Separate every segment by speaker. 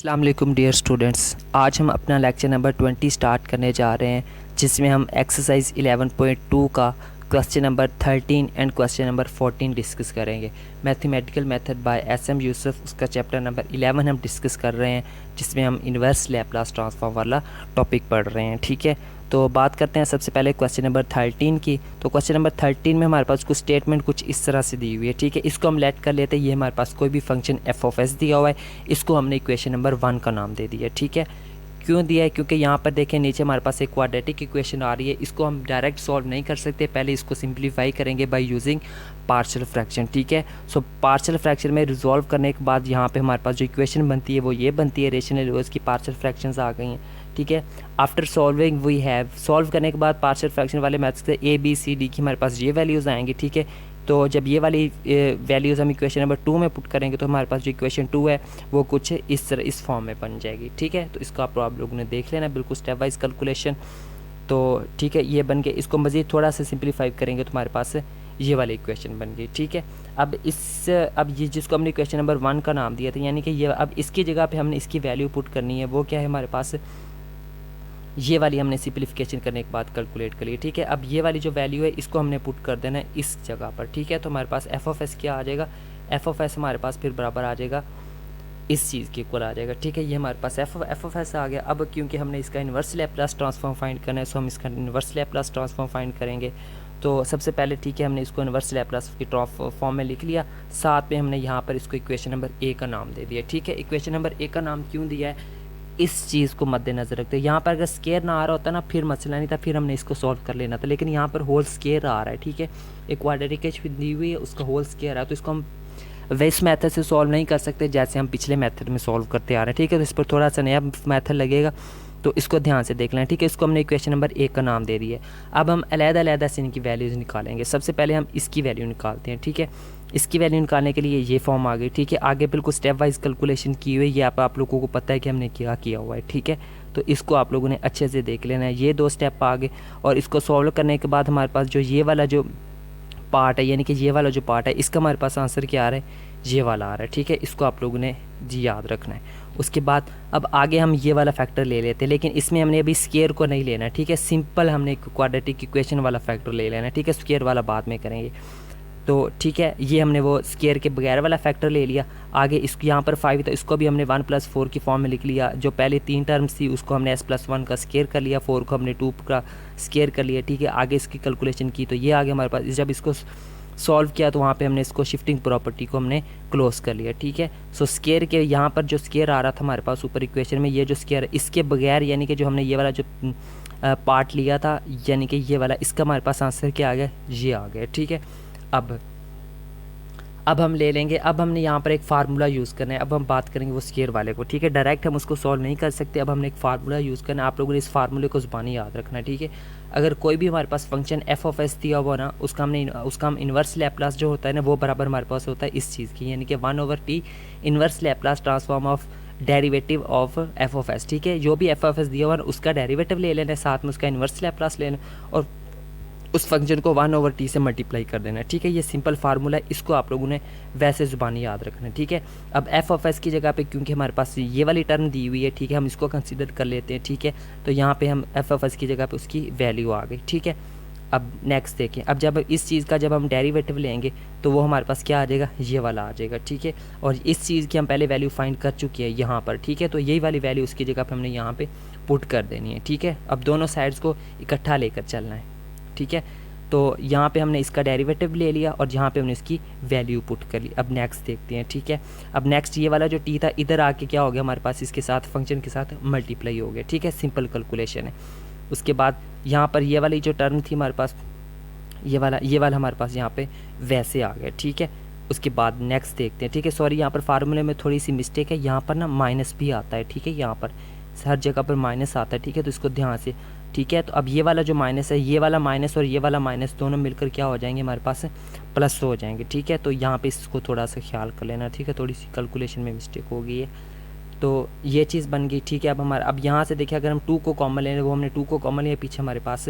Speaker 1: अस्सलाम वालेकुम dear students. आज हम अपना लेक्चर नंबर 20 स्टार्ट करने जा रहे हैं, जिसमें हम एक्सरसाइज 11.2 का question number 13 and question number 14 discuss करेंगे। Mathematical method by S M. Yusuf, उसका चैप्टर नंबर 11 हम डिस्कस कर रहे हैं, जिसमें हम इन्वर्स लैप्लास ट्रांसफॉर्म वाला टॉपिक पढ़ रहे हैं। ठीक है, तो बात करते हैं सबसे पहले क्वेश्चन नंबर 13 की। तो क्वेश्चन नंबर 13 में हमारे पास कुछ स्टेटमेंट कुछ इस तरह से दी हुई है। ठीक है, इसको हम लेट कर लेते हैं। ये हमारे पास कोई भी फंक्शन f(s) दिया हुआ है, इसको हमने इक्वेशन नंबर 1 का नाम दे दिया। ठीक है, क्यों दिया है? क्योंकि यहाँ पर देखें नीचे हमारे पास एक क्वाड्रेटिक इक्वेशन आ रही है। इसको हम डायरेक्ट सॉल्व नहीं कर सकते, पहले इसको सिंप्लीफाई करेंगे बाय यूजिंग पार्शियल फ्रैक्शन। ठीक है, सो पार्शियल फ्रैक्शन में रिजॉल्व करने के बाद यहाँ पे हमारे पास जो इक्वेशन बनती है वो ये बनती है। रेशनल रोज की पार्शियल फ्रैक्शंस आ गई हैं। ठीक है, after solving we have, solve करने के बाद पार्शियल फ्रैक्शन वाले मैथ्स से ए बी सी डी की हमारे पास ये वैल्यूज़ आएंगी। ठीक है, तो जब ये वाली वैल्यूज़ हम इक्वेशन नंबर 2 में पुट करेंगे तो हमारे पास जो इक्वेशन 2 है वो कुछ इस तरह इस फॉर्म में बन जाएगी। ठीक है, तो इसको आप लोगों ने देख लेना बिल्कुल स्टेप वाइज कैलकुलेशन। तो ठीक है, ये बन के इसको मज़ीद थोड़ा सा सिंप्लीफाई करेंगे तो हमारे पास ये वाली इक्वेशन बन गई। ठीक है, अब ये जिसको हमने इक्वेशन नंबर 1 का नाम दिया था, यानी कि ये अब इसकी जगह पे हमने इसकी वैल्यू पुट करनी है। वो क्या है हमारे पास, ये वाली हमने सिंप्लीफिकेशन करने के बाद कैलकुलेट कर ली। ठीक है, अब ये वाली जो वैल्यू है इसको हमने पुट कर देना है इस जगह पर। ठीक है, तो हमारे पास f(s) क्या आ जाएगा, f(s) हमारे पास फिर बराबर आ जाएगा इस चीज़ के इक्वल आ जाएगा। ठीक है, ये हमारे पास f(s) आ गया। अब क्योंकि हमने इसका इन्वर्स लैप्लास ट्रांसफॉर्म फाइंड करना है, सो हम इसका इन्वर्स लैप्लास ट्रांसफॉर्म फाइंड करेंगे। तो सबसे पहले ठीक है, हमने इसको इन्वर्स लैप्लास की फॉर्म में लिख लिया, साथ में हमने यहाँ पर इसको इक्वेशन नंबर ए का नाम दे दिया। ठीक है, इक्वेशन नंबर ए का नाम क्यों दिया है, इस चीज़ को मद्देनजर रखते हैं। यहाँ पर अगर स्केयर ना आ रहा होता ना फिर मसला नहीं था, फिर हमने इसको सॉल्व कर लेना था, लेकिन यहाँ पर होल स्केयर आ रहा है। ठीक है, एक क्वाड्रेटिक एच दी हुई है, उसका होल स्केयर है, तो इसको हम वैस मेथड से सॉल्व नहीं कर सकते जैसे हम पिछले मेथड में सॉल्व करते आ रहे हैं। ठीक है, तो इस पर थोड़ा सा नया मेथड लगेगा, तो इसको ध्यान से देख लें। ठीक है, इसको हमने इक्वेशन नंबर 1 का नाम दे दिया है। अब हम अलग-अलग से इनकी वैल्यूज़ निकालेंगे। सबसे पहले हम इसकी वैल्यू निकालते हैं। ठीक है, इसकी वैल्यू निकालने के लिए ये फॉर्म आ गई। ठीक है, आगे बिल्कुल स्टेप वाइज कैलकुलेशन की हुई है, ये आप लोगों को पता है कि हमने क्या किया हुआ है। ठीक है, तो इसको आप लोगों ने अच्छे से देख लेना है। ये 2 स्टेप आ गए, और इसको सॉल्व करने के बाद हमारे पास जो ये वाला जो पार्ट है, यानी कि ये वाला जो पार्ट है, इसका हमारे पास आंसर क्या आ रहा है, ये वाला आ रहा है। ठीक है, इसको आप लोगों ने जी याद रखना है। उसके बाद अब आगे हम ये वाला फैक्टर ले लेते हैं, लेकिन इसमें हमने अभी स्केयर को नहीं लेना है। ठीक है, सिंपल हमने क्वाड्रेटिक इक्वेशन वाला फैक्टर ले लेना है। ठीक है, स्केयर वाला बाद में करेंगे। तो ठीक है, ये हमने वो स्केयर के बगैर वाला फैक्टर ले लिया। आगे इसको यहाँ पर 5 था, इसको भी हमने 1+4 की फॉर्म में लिख लिया। जो पहले 3 टर्म्स थी उसको हमने s+1 का स्केयर कर लिया, 4 को हमने 2 का स्केयर कर लिया। ठीक है, आगे इसकी कैलकुलेशन की तो ये आगे हमारे पास, जब इसको सॉल्व किया तो वहाँ पे हमने इसको शिफ्टिंग प्रॉपर्टी को हमने क्लोज कर लिया। ठीक है, सो स्केयर के यहाँ पर जो स्केयर आ रहा था हमारे पास ऊपर इक्वेशन में, ये जो स्केयर है इसके बगैर, यानी कि जो हमने ये वाला जो पार्ट लिया था, यानी कि ये वाला, इसका हमारे पास आंसर क्या आ गया, ये आ गया। ठीक है, अब हम ले लेंगे। अब हमने यहाँ पर एक फार्मूला यूज़ करना है। अब हम बात करेंगे वो स्केयर वाले को। ठीक है, डायरेक्ट हम उसको सॉल्व नहीं कर सकते, अब हमने एक फार्मूला यूज़ करना है। आप लोगों ने इस फार्मूले को ज़ुबानी याद रखना है। ठीक है, अगर कोई भी हमारे पास फंक्शन f(s) दिया हुआ ना, उसका हम इन्वर्स लैप्लास जो होता है ना, वो बराबर हमारे पास होता है इस चीज़ की, यानी कि 1/t inverse Laplace transform of derivative of f(s). ठीक है, जो भी f(s) दिया हुआ ना उसका डेरिवेटिव ले लेना है, साथ में उसका इन्वर्स लैप्लास लेना, और उस फंक्शन को 1/t से मल्टीप्लाई कर देना है। ठीक है, ये सिंपल फार्मूला है, इसको आप लोगों ने वैसे ज़ुबानी याद रखना है। ठीक है, अब f(s) की जगह पे क्योंकि हमारे पास ये वाली टर्म दी हुई है, ठीक है, हम इसको कंसीडर कर लेते हैं। ठीक है, तो यहाँ पे हम f(s) की जगह पे उसकी वैल्यू आ गई। ठीक है, अब नेक्स्ट देखें, अब जब इस चीज़ का जब हम डेरिवेटिव लेंगे तो वो हमारे पास क्या आ जाएगा, ये वाला आ जाएगा। ठीक है, और इस चीज़ की हम पहले वैल्यू फाइंड कर चुके हैं यहाँ पर। ठीक है, तो यही वाली वैल्यू उसकी जगह पर हमने यहाँ पर पुट कर देनी है। ठीक है, अब दोनों साइड्स को इकट्ठा लेकर चलना है। ठीक है, तो यहाँ पे हमने इसका डेरिवेटिव ले लिया और यहाँ पे हमने इसकी वैल्यू पुट कर ली। अब नेक्स्ट देखते हैं। ठीक है, अब नेक्स्ट ये वाला जो t था इधर आके क्या हो गया हमारे पास, इसके साथ फंक्शन के साथ मल्टीप्लाई हो गया। ठीक है, सिंपल कैलकुलेशन है। उसके बाद यहाँ पर ये वाली जो टर्म थी हमारे पास, ये वाला हमारे पास यहाँ पे वैसे आ गया। ठीक है, उसके बाद नेक्स्ट देखते हैं। ठीक है, सॉरी यहाँ पर फार्मूले में थोड़ी सी मिस्टेक है, यहाँ पर ना माइनस भी आता है। ठीक है, यहाँ पर हर जगह पर माइनस आता है। ठीक है, तो इसको ध्यान से। ठीक है, तो अब ये वाला जो माइनस है, ये वाला माइनस और ये वाला माइनस दोनों मिलकर क्या हो जाएंगे हमारे पास, प्लस हो जाएंगे। ठीक है, तो यहाँ पे इसको थोड़ा सा ख्याल कर लेना। ठीक है, थोड़ी सी कैलकुलेशन में मिस्टेक हो गई है, तो ये चीज़ बन गई। ठीक है, अब यहाँ से देखिए, अगर हम 2 को कॉमन लें, वो हमने 2 को कॉमन लिया, पीछे हमारे पास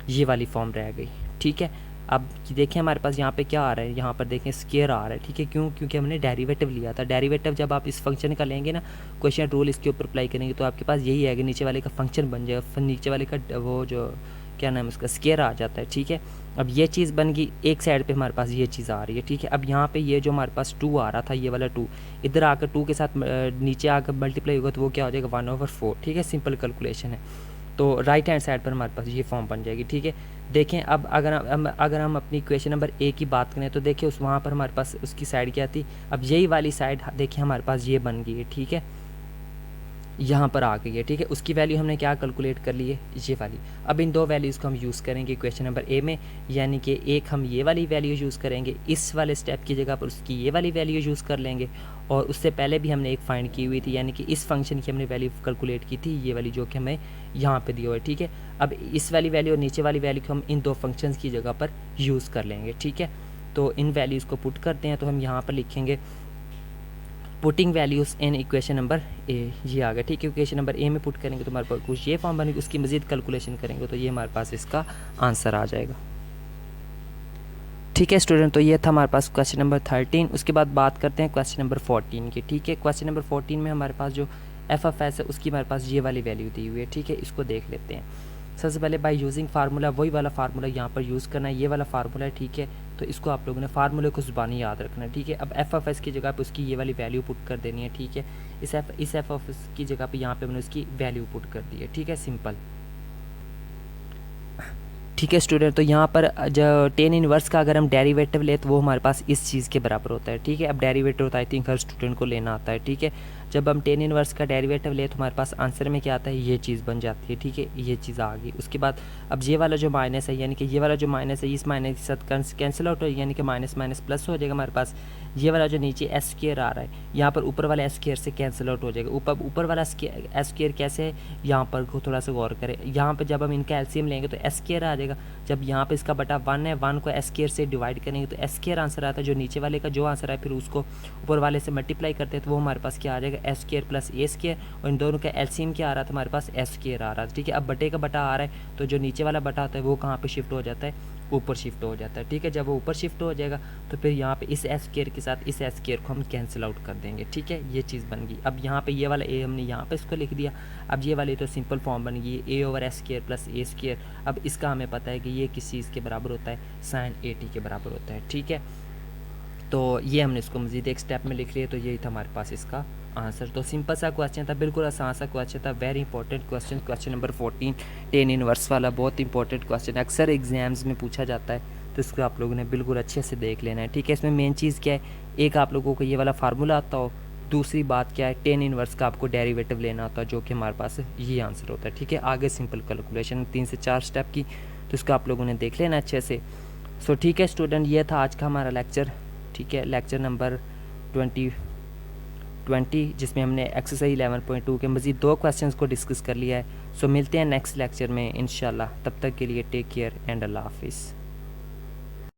Speaker 1: ये वाली फॉर्म रह गई। ठीक है, अब देखें हमारे पास यहाँ पे क्या आ रहा है, यहाँ पर देखें स्क्वायर आ रहा है, ठीक है। क्यों? क्योंकि हमने डेरिवेटिव लिया था। डेरिवेटिव जब आप इस फंक्शन का लेंगे ना, क्वेश्चन रूल इसके ऊपर अप्लाई करेंगे तो आपके पास यही है कि नीचे वाले का फंक्शन बन जाएगा, फिर नीचे वाले का वो जो क्या नाम है उसका स्क्वायर आ जाता है, ठीक है। अब ये चीज़ बन गई, एक साइड पे हमारे पास ये चीज़ आ रही है, ठीक है। अब यहाँ पे ये जो हमारे पास 2 आ रहा था, ये वाला 2 इधर आकर 2 के साथ नीचे आकर मल्टीप्लाई होगा तो वो क्या हो जाएगा 1/4, ठीक है। सिंपल कैलकुलेशन है। तो राइट हैंड साइड पर हमारे पास ये फॉर्म बन जाएगी, ठीक है। देखें अब अगर हम अपनी क्वेश्चन नंबर ए की बात करें तो देखिए उस वहाँ पर हमारे पास उसकी साइड क्या थी। अब यही वाली साइड देखिए हमारे पास ये बन गई है, ठीक है, यहाँ पर आ गई है, ठीक है। उसकी वैल्यू हमने क्या कैलकुलेट कर ली है, ये वाली। अब इन दो वैल्यूज़ को हम यूज़ करेंगे क्वेश्चन नंबर ए में, यानी कि एक हम ये वाली वैल्यू यूज़ करेंगे, इस वाले स्टेप की जगह पर उसकी ये वाली वैल्यू यूज़ कर लेंगे। और उससे पहले भी हमने एक फाइंड की हुई थी, यानी कि इस फंक्शन की हमने वैल्यू कैलकुलेट की थी, ये वाली जो कि हमें यहाँ पे दी हुई है, ठीक है। अब इस वाली वैल्यू और नीचे वाली वैल्यू को हम इन दो फंक्शंस की जगह पर यूज़ कर लेंगे, ठीक है। तो इन वैल्यूज़ को पुट करते हैं, तो हम यहाँ पर लिखेंगे putting values in equation number A, ये आ गया, ठीक है। इक्वेशन नंबर ए में पुट करेंगे तो हमारे पास कुछ ये फॉर्म बनेगी, उसकी मज़ीद कैलकुलेशन करेंगे तो ये हमारे पास इसका आंसर आ जाएगा, ठीक है स्टूडेंट। तो ये था हमारे पास क्वेश्चन नंबर 13। उसके बाद बात करते हैं क्वेश्चन नंबर 14 की, ठीक है। क्वेश्चन नंबर 14 में हमारे पास जो एफ ऑफ एस है उसकी हमारे पास ये वाली वैल्यू दी हुई है, ठीक है। इसको देख लेते हैं। सबसे पहले बाय यूजिंग फार्मूला, वही वाला फार्मूला यहाँ पर यूज़ करना है, ये वाला फार्मूला है, ठीक है। तो इसको आप लोगों ने फार्मूले को ज़ुबानी याद रखना है, ठीक है। अब एफ ऑफ एस की जगह पे उसकी ये वाली वैल्यू पुट कर देनी है, ठीक है। इस एफ ऑफ एस की जगह पे यहाँ पे मैंने उसकी वैल्यू पुट कर दी है, ठीक है, सिंपल, ठीक है स्टूडेंट। तो यहाँ पर जो टेन इनवर्स का अगर हम डेरिवेटिव ले तो वो हमारे पास इस चीज़ के बराबर होता है, ठीक है। अब डेरिवेटिव तो आई थिंक हर स्टूडेंट को लेना आता है, ठीक है। जब हम टेन इनवर्स का डेरिवेटिव ले तो हमारे पास आंसर में क्या आता है, ये चीज़ बन जाती है, ठीक है, ये चीज़ आ गई। उसके बाद अब ये वाला जो माइनस है, यानी कि ये वाला जो माइनस है इस माइनस के साथ कैंसिल आउट हो, यानी कि माइनस माइनस प्लस हो जाएगा हमारे पास। ये वाला जो नीचे एस स्क्वायर आ रहा है यहाँ पर ऊपर वाला एस स्क्वायर से कैंसिल आउट हो जाएगा। ऊपर वाला एस स्क्वायर कैसे है, यहाँ पर थोड़ा सा गौर करें। यहाँ पर जब हम इनका एलसीएम लेंगे तो एस स्क्वायर आ जाएगा। जब यहाँ पे इसका बटा 1 है, 1 को एस स्क्वायर से डिवाइड करेंगे तो एस स्क्वायर आंसर आता है। जो नीचे वाले का जो आंसर है फिर उसको ऊपर वाले से मल्टीप्लाई करते हैं तो वो हमारे पास क्या आ जाएगा, एस स्क्वायर प्लस ए स्क्वायर। और इन दोनों का एलसीएम क्या आ रहा था हमारे पास, एस स्क्वायर आ रहा था, ठीक है। अब बटे का बटा आ रहा है तो जो नीचे वाला बटा होता है वो कहाँ पर शिफ्ट हो जाता है, ऊपर शिफ्ट हो जाता है, ठीक है। जब वो ऊपर शिफ्ट हो जाएगा तो फिर यहाँ पे इस एस स्क्वायर के साथ इस एस स्क्वायर को हम कैंसिल आउट कर देंगे, ठीक है। ये चीज़ बन गई। अब यहाँ पे ये वाला ए हमने यहाँ पे इसको लिख दिया। अब ये वाली तो सिंपल फॉर्म बन गई, ए ओवर एस स्क्वायर प्लस ए स्क्वायर। अब इसका हमें पता है कि ये किस चीज़ के बराबर होता है, साइन ए टी के बराबर होता है, ठीक है। तो ये हमने इसको मज़ीद एक स्टेप में लिख लिया, तो यही था हमारे पास इसका आंसर। तो सिंपल सा क्वेश्चन था, बिल्कुल आसान सा क्वेश्चन था, very important question. Question number 14 tan inverse वाला बहुत इंपॉर्टेंट क्वेश्चन, अक्सर एग्जाम्स में पूछा जाता है, तो इसको आप लोगों ने बिल्कुल अच्छे से देख लेना है, ठीक है। इसमें मेन चीज़ क्या है, एक आप लोगों को ये वाला फार्मूला आता हो, दूसरी बात क्या है, टेन इनवर्स का आपको डेरिवेटिव लेना होता है, जो कि हमारे पास ये आंसर होता है, ठीक है। आगे सिंपल कैलकुलेशन 3 से 4 स्टेप की, तो इसको आप लोगों ने देख लेना अच्छे से। सो ठीक है स्टूडेंट, ये था आज का हमारा लेक्चर, ठीक है, लेक्चर नंबर 20 जिसमें हमने एक्सरसाइज 11.2 के मज़ीद 2 क्वेश्चंस को डिस्कस कर लिया है। सो मिलते हैं नेक्स्ट लेक्चर में इंशाल्लाह, तब तक के लिए टेक केयर एंड अल्लाह हाफिज़।